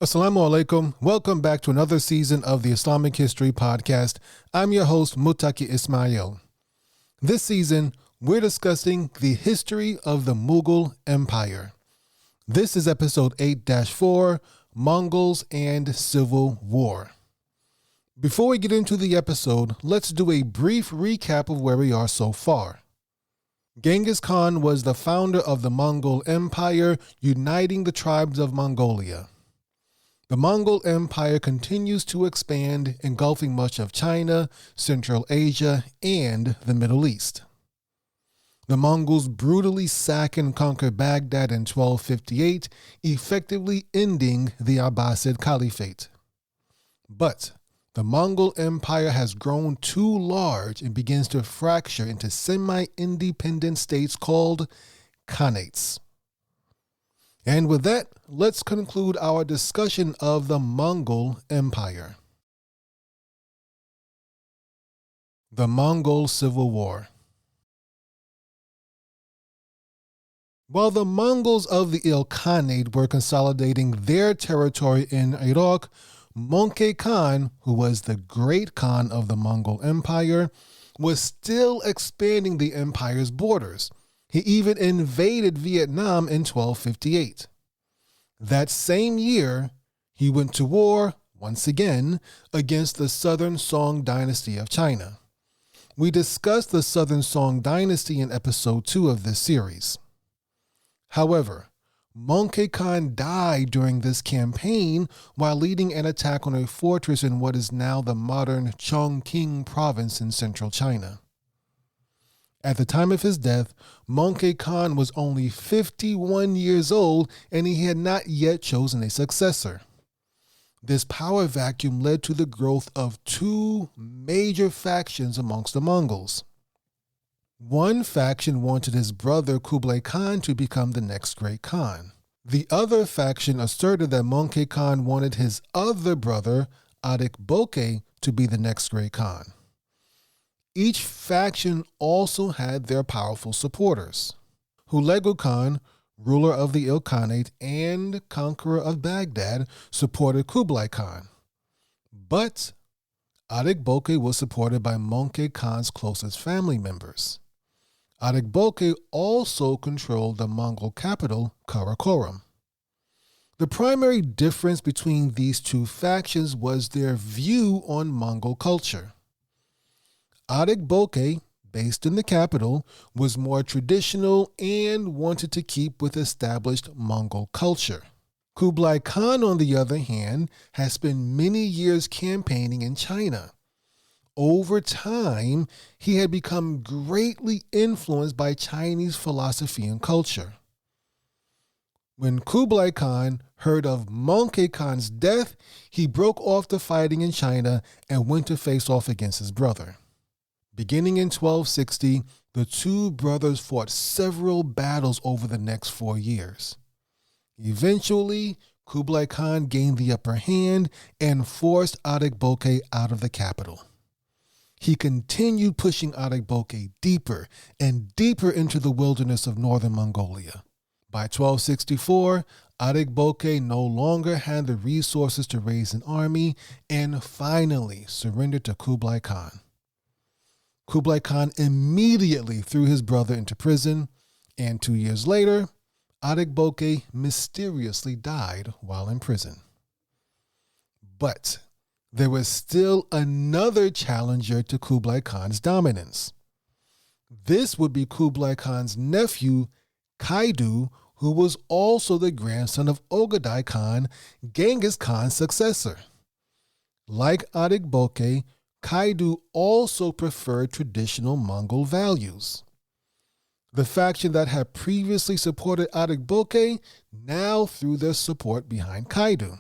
Assalamu alaikum. Welcome back to another season of the Islamic History Podcast. I'm your host, Muttaqi Ismail. This season, we're discussing the history of the Mughal Empire. This is episode 8-4, Mongols and Civil War. Before we get into the episode, let's do a brief recap of where we are so far. Genghis Khan was the founder of the Mongol Empire, uniting the tribes of Mongolia. The Mongol Empire continues to expand, engulfing much of China, Central Asia, and the Middle East. The Mongols brutally sack and conquer Baghdad in 1258, effectively ending the Abbasid Caliphate. But the Mongol Empire has grown too large and begins to fracture into semi-independent states called Khanates. And with that, let's conclude our discussion of the Mongol Empire. The Mongol Civil War. While the Mongols of the Ilkhanate were consolidating their territory in Iraq, Möngke Khan, who was the great Khan of the Mongol Empire, was still expanding the empire's borders. He even invaded Vietnam in 1258. That same year, he went to war, once again, against the Southern Song Dynasty of China. We discussed the Southern Song Dynasty in episode 2 of this series. However, Möngke Khan died during this campaign while leading an attack on a fortress in what is now the modern Chongqing province in central China. At the time of his death, Möngke Khan was only 51 years old and he had not yet chosen a successor. This power vacuum led to the growth of two major factions amongst the Mongols. One faction wanted his brother Kublai Khan to become the next great Khan. The other faction asserted that Möngke Khan wanted his other brother, Arik Boke, to be the next great Khan. Each faction also had their powerful supporters. Hulagu Khan, ruler of the Ilkhanate and conqueror of Baghdad, supported Kublai Khan. But Arik Boke was supported by Möngke Khan's closest family members. Arik Boke also controlled the Mongol capital, Karakorum. The primary difference between these two factions was their view on Mongol culture. Arik Boke, based in the capital, was more traditional and wanted to keep with established Mongol culture. Kublai Khan, on the other hand, had spent many years campaigning in China. Over time, he had become greatly influenced by Chinese philosophy and culture. When Kublai Khan heard of Möngke Khan's death, he broke off the fighting in China and went to face off against his brother. Beginning in 1260, the two brothers fought several battles over the next 4 years. Eventually, Kublai Khan gained the upper hand and forced Arik Boke out of the capital. He continued pushing Arik Boke deeper and deeper into the wilderness of northern Mongolia. By 1264, Arik Boke no longer had the resources to raise an army and finally surrendered to Kublai Khan. Kublai Khan immediately threw his brother into prison, and 2 years later, Arik Boke mysteriously died while in prison. But there was still another challenger to Kublai Khan's dominance. This would be Kublai Khan's nephew, Kaidu, who was also the grandson of Chagatai Khan, Genghis Khan's successor. Like Arik Boke, Kaidu also preferred traditional Mongol values. The faction that had previously supported Arik Boke now threw their support behind Kaidu.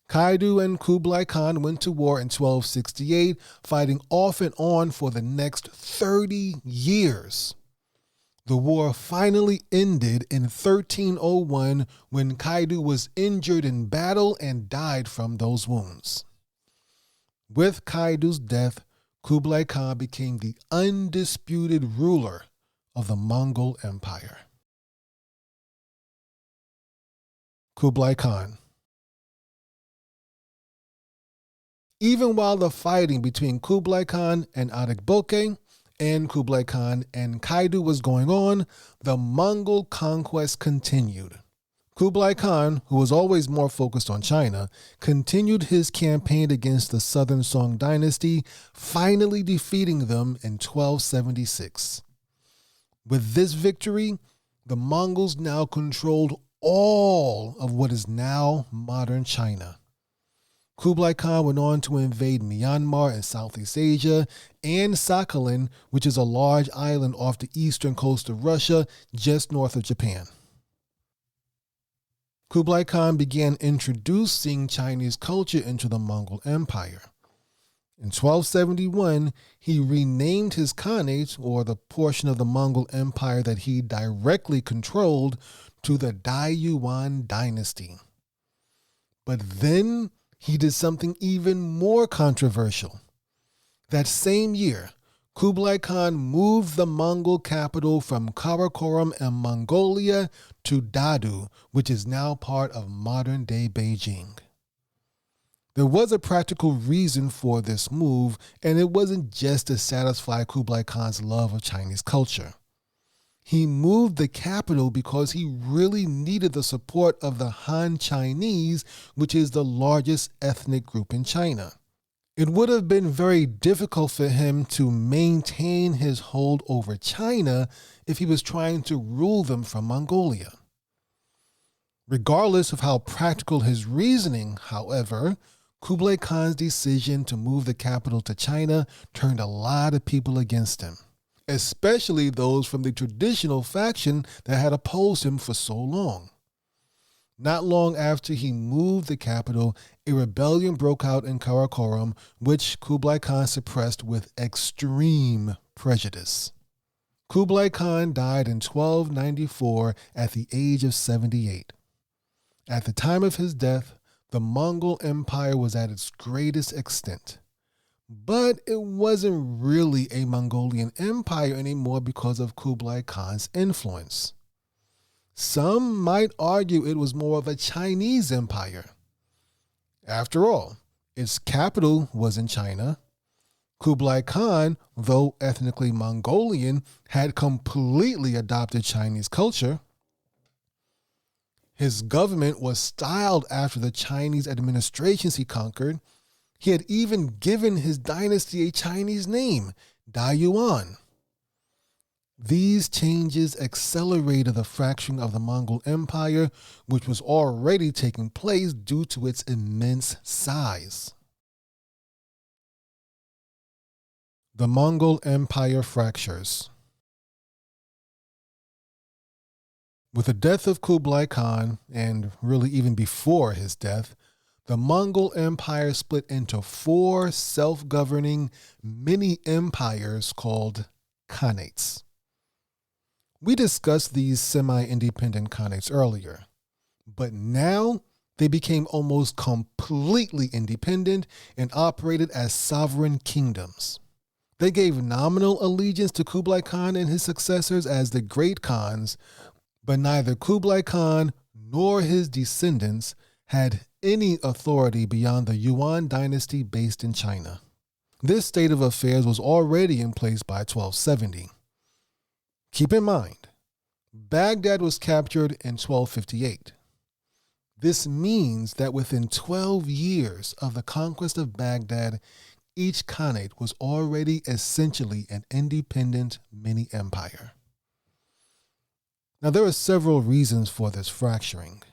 Kaidu and Kublai Khan went to war in 1268, fighting off and on for the next 30 years. The war finally ended in 1301 when Kaidu was injured in battle and died from those wounds. With Kaidu's death, Kublai Khan became the undisputed ruler of the Mongol Empire. Kublai Khan. Even while the fighting between Kublai Khan and Arik Boke and Kublai Khan and Kaidu was going on, the Mongol conquest continued. Kublai Khan, who was always more focused on China, continued his campaign against the southern Song dynasty, finally defeating them in 1276. With this victory, the Mongols now controlled all of what is now modern China. Kublai Khan went on to invade Myanmar in Southeast Asia and Sakhalin, which is a large island off the eastern coast of Russia, just north of Japan. Kublai Khan began introducing Chinese culture into the Mongol Empire. In 1271, he renamed his Khanate, or the portion of the Mongol Empire that he directly controlled, to the Daiyuan Dynasty. But then he did something even more controversial. That same year, Kublai Khan moved the Mongol capital from Karakorum in Mongolia to Dadu, which is now part of modern-day Beijing. There was a practical reason for this move, and it wasn't just to satisfy Kublai Khan's love of Chinese culture. He moved the capital because he really needed the support of the Han Chinese, which is the largest ethnic group in China. It would have been very difficult for him to maintain his hold over China if he was trying to rule them from Mongolia. Regardless of how practical his reasoning, however, Kublai Khan's decision to move the capital to China turned a lot of people against him, especially those from the traditional faction that had opposed him for so long. Not long after he moved the capital, a rebellion broke out in Karakorum, which Kublai Khan suppressed with extreme prejudice. Kublai Khan died in 1294 at the age of 78. At the time of his death, the Mongol Empire was at its greatest extent. But it wasn't really a Mongolian empire anymore because of Kublai Khan's influence. Some might argue it was more of a Chinese empire. After all, its capital was in China. Kublai Khan, though ethnically Mongolian, had completely adopted Chinese culture. His government was styled after the Chinese administrations he conquered. He had even given his dynasty a Chinese name, Daiyuan. These changes accelerated the fracturing of the Mongol Empire, which was already taking place due to its immense size. The Mongol Empire fractures. With the death of Kublai Khan, and really even before his death, the Mongol Empire split into 4 self-governing mini-empires called Khanates. We discussed these semi-independent Khanates earlier, but now they became almost completely independent and operated as sovereign kingdoms. They gave nominal allegiance to Kublai Khan and his successors as the Great Khans, but neither Kublai Khan nor his descendants had any authority beyond the Yuan Dynasty based in China. This state of affairs was already in place by 1270. Keep in mind, Baghdad was captured in 1258. This means that within 12 years of the conquest of Baghdad, each Khanate was already essentially an independent mini-empire. Now, there are several reasons for this fracturing.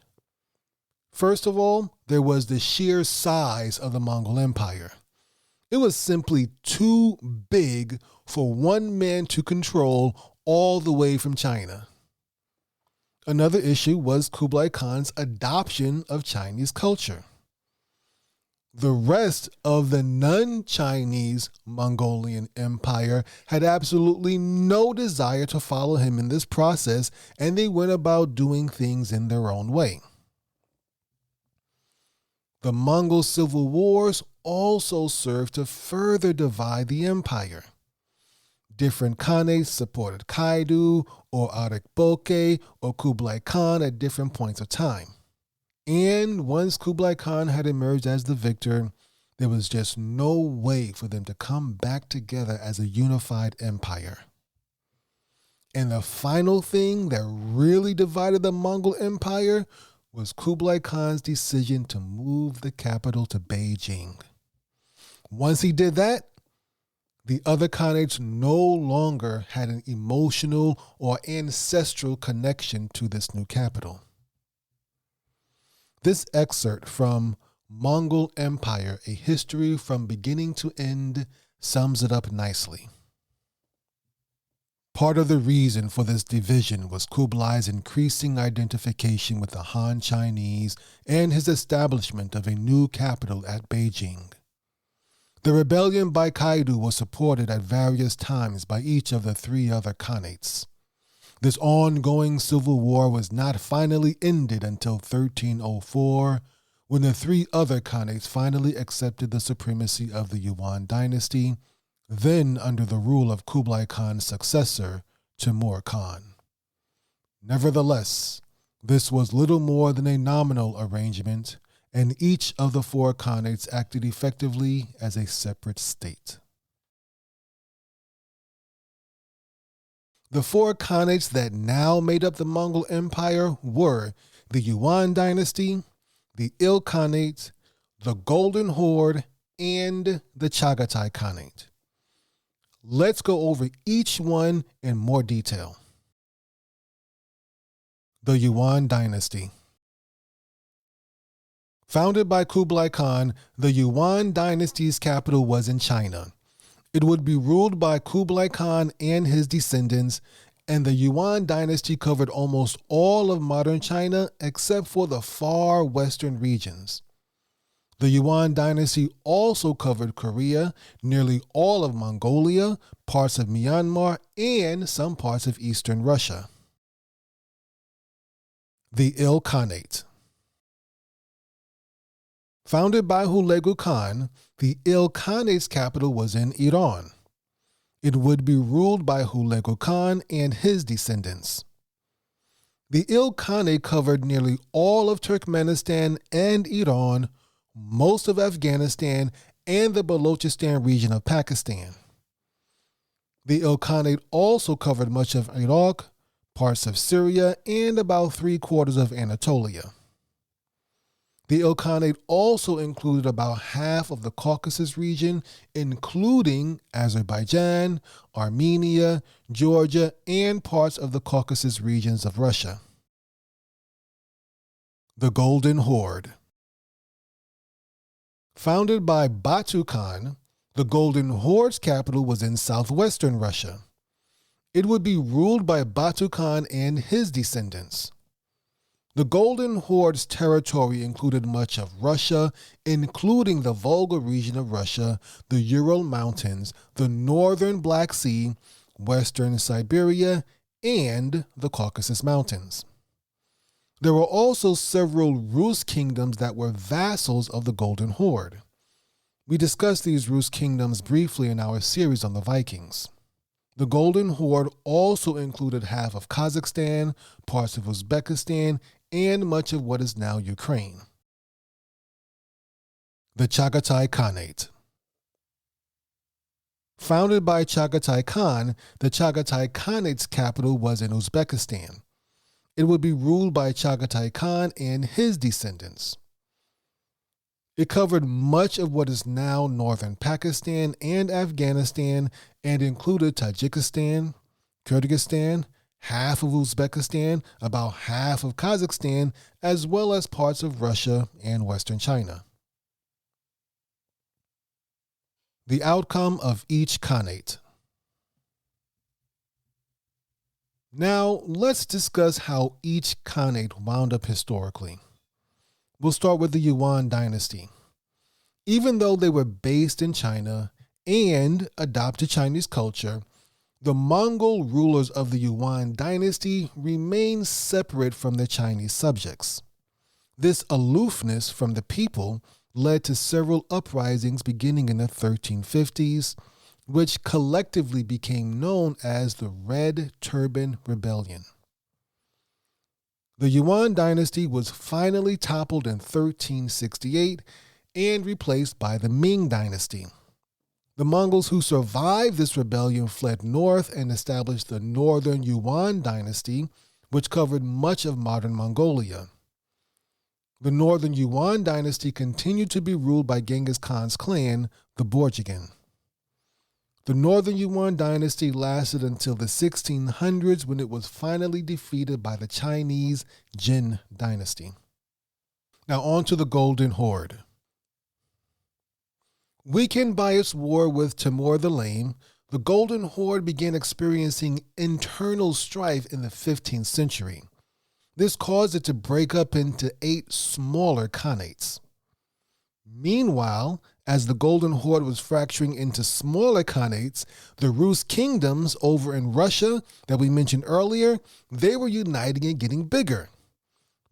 First of all, there was the sheer size of the Mongol Empire. It was simply too big for one man to control all the way from China. Another issue was Kublai Khan's adoption of Chinese culture. The rest of the non-Chinese Mongolian Empire had absolutely no desire to follow him in this process, and they went about doing things in their own way. The Mongol Civil Wars also served to further divide the empire. Different Khanates supported Kaidu or Arik Boke or Kublai Khan at different points of time. And once Kublai Khan had emerged as the victor, There was just no way for them to come back together as a unified empire. And the final thing that really divided the Mongol Empire was Kublai Khan's decision to move the capital to Beijing. Once he did that, the other Khanates no longer had an emotional or ancestral connection to this new capital. This excerpt from Mongol Empire, A History from Beginning to End, sums it up nicely. Part of the reason for this division was Kublai's increasing identification with the Han Chinese and his establishment of a new capital at Beijing. The rebellion by Kaidu was supported at various times by each of the three other Khanates. This ongoing civil war was not finally ended until 1304, when the three other Khanates finally accepted the supremacy of the Yuan Dynasty, then under the rule of Kublai Khan's successor, Möngke Khan. Nevertheless, this was little more than a nominal arrangement, and each of the four Khanates acted effectively as a separate state. The four Khanates that now made up the Mongol Empire were the Yuan Dynasty, the Ilkhanate, the Golden Horde, and the Chagatai Khanate. Let's go over each one in more detail. The Yuan Dynasty. Founded by Kublai Khan, the Yuan Dynasty's capital was in China. It would be ruled by Kublai Khan and his descendants, and the Yuan Dynasty covered almost all of modern China except for the far western regions. The Yuan Dynasty also covered Korea, nearly all of Mongolia, parts of Myanmar, and some parts of eastern Russia. The Ilkhanate. Founded by Hulagu Khan, the Ilkhanate's capital was in Iran. It would be ruled by Hulagu Khan and his descendants. The Ilkhanate covered nearly all of Turkmenistan and Iran, most of Afghanistan, and the Balochistan region of Pakistan. The Ilkhanate also covered much of Iraq, parts of Syria, and about 3/4 of Anatolia. The Ilkhanate also included about half of the Caucasus region, including Azerbaijan, Armenia, Georgia, and parts of the Caucasus regions of Russia. The Golden Horde. Founded by Batu Khan, the Golden Horde's capital was in southwestern Russia. It would be ruled by Batu Khan and his descendants. The Golden Horde's territory included much of Russia, including the Volga region of Russia, the Ural Mountains, the northern Black Sea, western Siberia, and the Caucasus Mountains. There were also several Rus kingdoms that were vassals of the Golden Horde. We discussed these Rus kingdoms briefly in our series on the Vikings. The Golden Horde also included half of Kazakhstan, parts of Uzbekistan, and much of what is now Ukraine. The Chagatai Khanate. Founded by Chagatai Khan, the Chagatai Khanate's capital was in Uzbekistan. It would be ruled by Chagatai Khan and his descendants. It covered much of what is now northern Pakistan and Afghanistan and included Tajikistan, Kyrgyzstan, half of Uzbekistan, about half of Kazakhstan, as well as parts of Russia and western China. The outcome of each Khanate. Now, let's discuss how each Khanate wound up historically. We'll start with the Yuan Dynasty. Even though they were based in China and adopted Chinese culture, the Mongol rulers of the Yuan Dynasty remained separate from their Chinese subjects. This aloofness from the people led to several uprisings beginning in the 1350s, which collectively became known as the Red Turban Rebellion. The Yuan Dynasty was finally toppled in 1368, and replaced by the Ming Dynasty. The Mongols who survived this rebellion fled north and established the Northern Yuan Dynasty, which covered much of modern Mongolia. The Northern Yuan Dynasty continued to be ruled by Genghis Khan's clan, the Borjigin. The Northern Yuan Dynasty lasted until the 1600s when it was finally defeated by the Chinese Jin Dynasty. Now on to the Golden Horde. Weakened by its war with Timur the Lame, the Golden Horde began experiencing internal strife in the 15th century. This caused it to break up into 8 smaller khanates. Meanwhile, as the Golden Horde was fracturing into smaller khanates, the Rus kingdoms over in Russia that we mentioned earlier, they were uniting and getting bigger.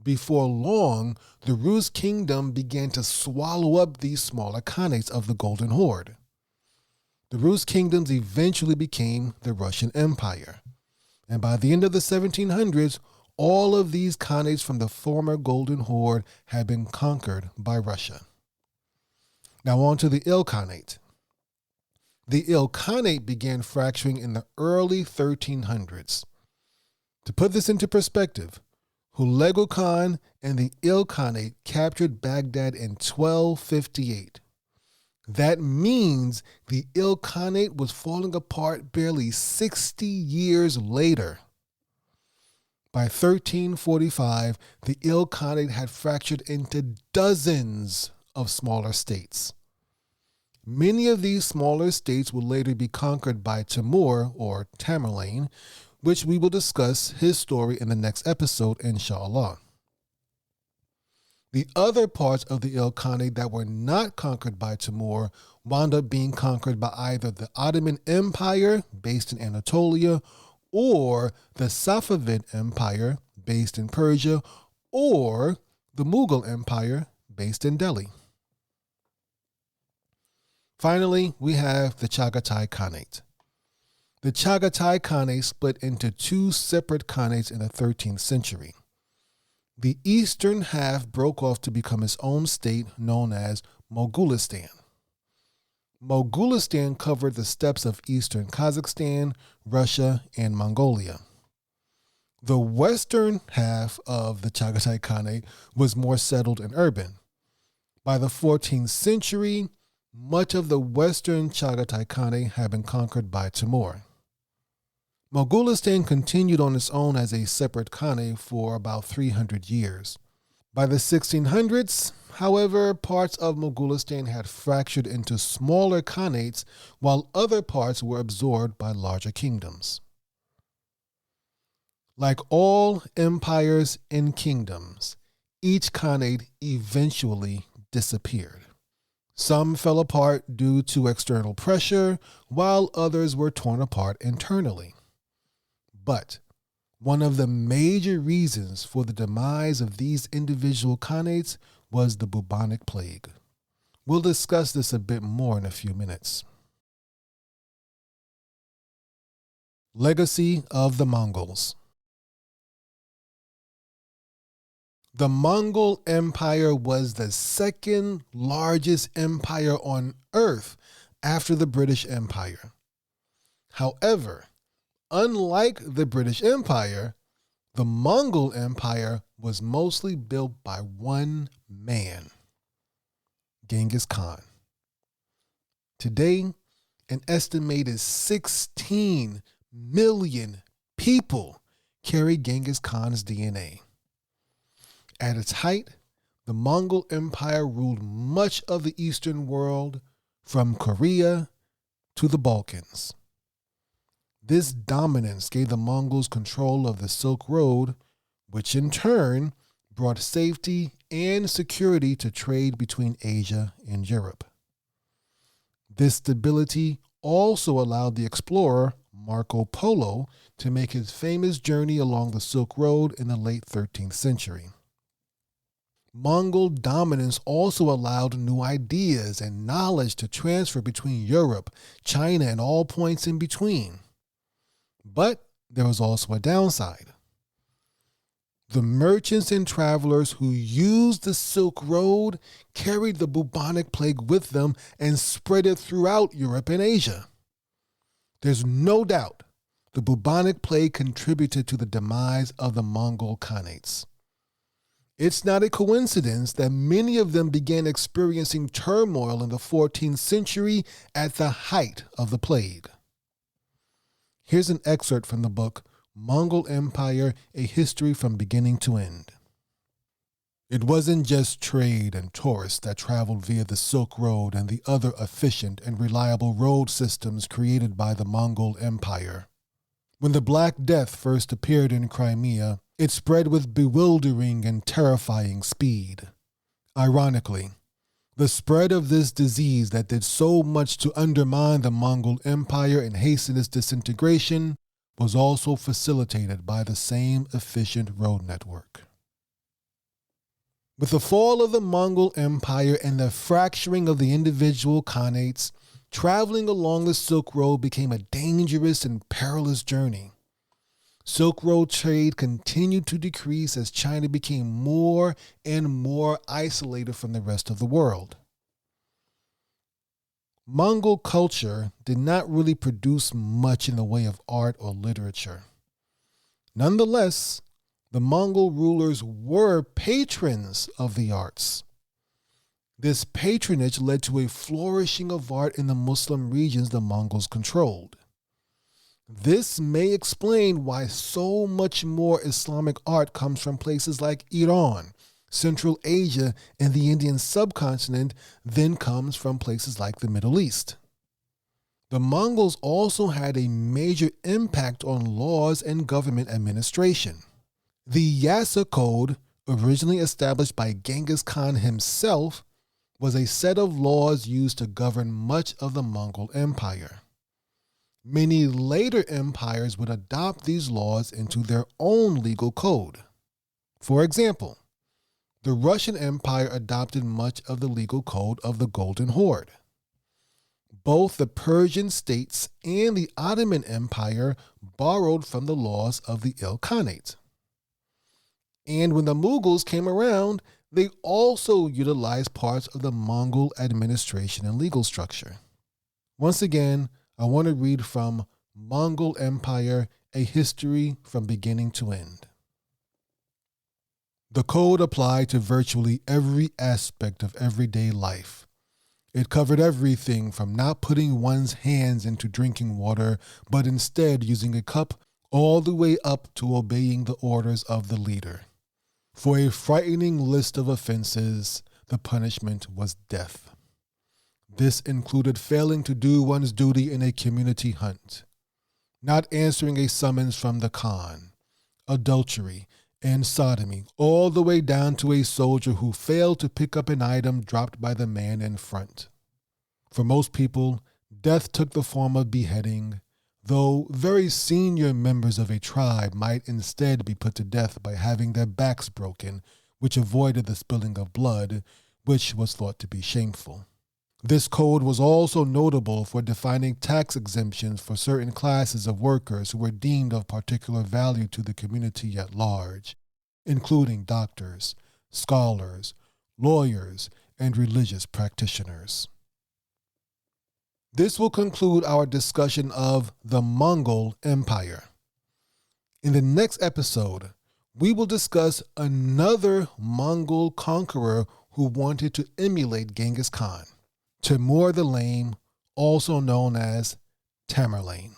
Before long, the Rus kingdom began to swallow up these smaller khanates of the Golden Horde. The Rus kingdoms eventually became the Russian Empire. And by the end of the 1700s, all of these khanates from the former Golden Horde had been conquered by Russia. Now on to the Ilkhanate. The Ilkhanate began fracturing in the early 1300s. To put this into perspective, Kublai Khan and the Ilkhanate captured Baghdad in 1258. That means the Ilkhanate was falling apart barely 60 years later. By 1345, the Ilkhanate had fractured into dozens of smaller states. Many of these smaller states would later be conquered by Timur or Tamerlane, which we will discuss his story in the next episode, inshallah. The other parts of the Ilkhanate that were not conquered by Timur wound up being conquered by either the Ottoman Empire, based in Anatolia, or the Safavid Empire, based in Persia, or the Mughal Empire, based in Delhi. Finally, we have the Chagatai Khanate. The Chagatai Khanate split into 2 separate khanates in the 13th century. The eastern half broke off to become its own state known as Mogulistan. Mogulistan covered the steppes of eastern Kazakhstan, Russia, and Mongolia. The western half of the Chagatai Khanate was more settled and urban. By the 14th century, much of the western Chagatai Khanate had been conquered by Timur. Mogulistan continued on its own as a separate khanate for about 300 years. By the 1600s, however, parts of Mogulistan had fractured into smaller khanates while other parts were absorbed by larger kingdoms. Like all empires and kingdoms, each khanate eventually disappeared. Some fell apart due to external pressure, while others were torn apart internally. But one of the major reasons for the demise of these individual khanates was the bubonic plague. We'll discuss this a bit more in a few minutes. Legacy of the Mongols. The Mongol Empire was the second largest empire on earth after the British Empire. However, unlike the British Empire, the Mongol Empire was mostly built by one man, Genghis Khan. Today, an estimated 16 million people carry Genghis Khan's DNA. At its height, the Mongol Empire ruled much of the Eastern world, from Korea to the Balkans. This dominance gave the Mongols control of the Silk Road, which in turn brought safety and security to trade between Asia and Europe. This stability also allowed the explorer Marco Polo to make his famous journey along the Silk Road in the late 13th century. Mongol dominance also allowed new ideas and knowledge to transfer between Europe, China, and all points in between. But there was also a downside. The merchants and travelers who used the Silk Road carried the bubonic plague with them and spread it throughout Europe and Asia. There's no doubt the bubonic plague contributed to the demise of the Mongol Khanates. It's not a coincidence that many of them began experiencing turmoil in the 14th century at the height of the plague. Here's an excerpt from the book Mongol Empire, A History from Beginning to End. It wasn't just trade and tourists that traveled via the Silk Road and the other efficient and reliable road systems created by the Mongol Empire. When the Black Death first appeared in Crimea, it spread with bewildering and terrifying speed. Ironically, the spread of this disease that did so much to undermine the Mongol Empire and hasten its disintegration was also facilitated by the same efficient road network. With the fall of the Mongol Empire and the fracturing of the individual Khanates, traveling along the Silk Road became a dangerous and perilous journey. Silk Road trade continued to decrease as China became more and more isolated from the rest of the world. Mongol culture did not really produce much in the way of art or literature. Nonetheless, the Mongol rulers were patrons of the arts. This patronage led to a flourishing of art in the Muslim regions the Mongols controlled. This may explain why so much more Islamic art comes from places like Iran, Central Asia, and the Indian subcontinent than comes from places like the Middle East. The Mongols also had a major impact on laws and government administration. The Yasser Code, originally established by Genghis Khan himself, was a set of laws used to govern much of the Mongol Empire. Many later empires would adopt these laws into their own legal code. For example, the Russian Empire adopted much of the legal code of the Golden Horde. Both the Persian states and the Ottoman Empire borrowed from the laws of the Ilkhanate. And when the Mughals came around, they also utilized parts of the Mongol administration and legal structure. Once again, I want to read from Mongol Empire, A History from Beginning to End. The code applied to virtually every aspect of everyday life. It covered everything from not putting one's hands into drinking water, but instead using a cup, all the way up to obeying the orders of the leader. For a frightening list of offenses, the punishment was death. This included failing to do one's duty in a community hunt, not answering a summons from the Khan, adultery, and sodomy, all the way down to a soldier who failed to pick up an item dropped by the man in front. For most people, death took the form of beheading, though very senior members of a tribe might instead be put to death by having their backs broken, which avoided the spilling of blood, which was thought to be shameful. This code was also notable for defining tax exemptions for certain classes of workers who were deemed of particular value to the community at large, including doctors, scholars, lawyers, and religious practitioners. This will conclude our discussion of the Mongol Empire. In the next episode, we will discuss another Mongol conqueror who wanted to emulate Genghis Khan, Timur the Lame, also known as Tamerlane.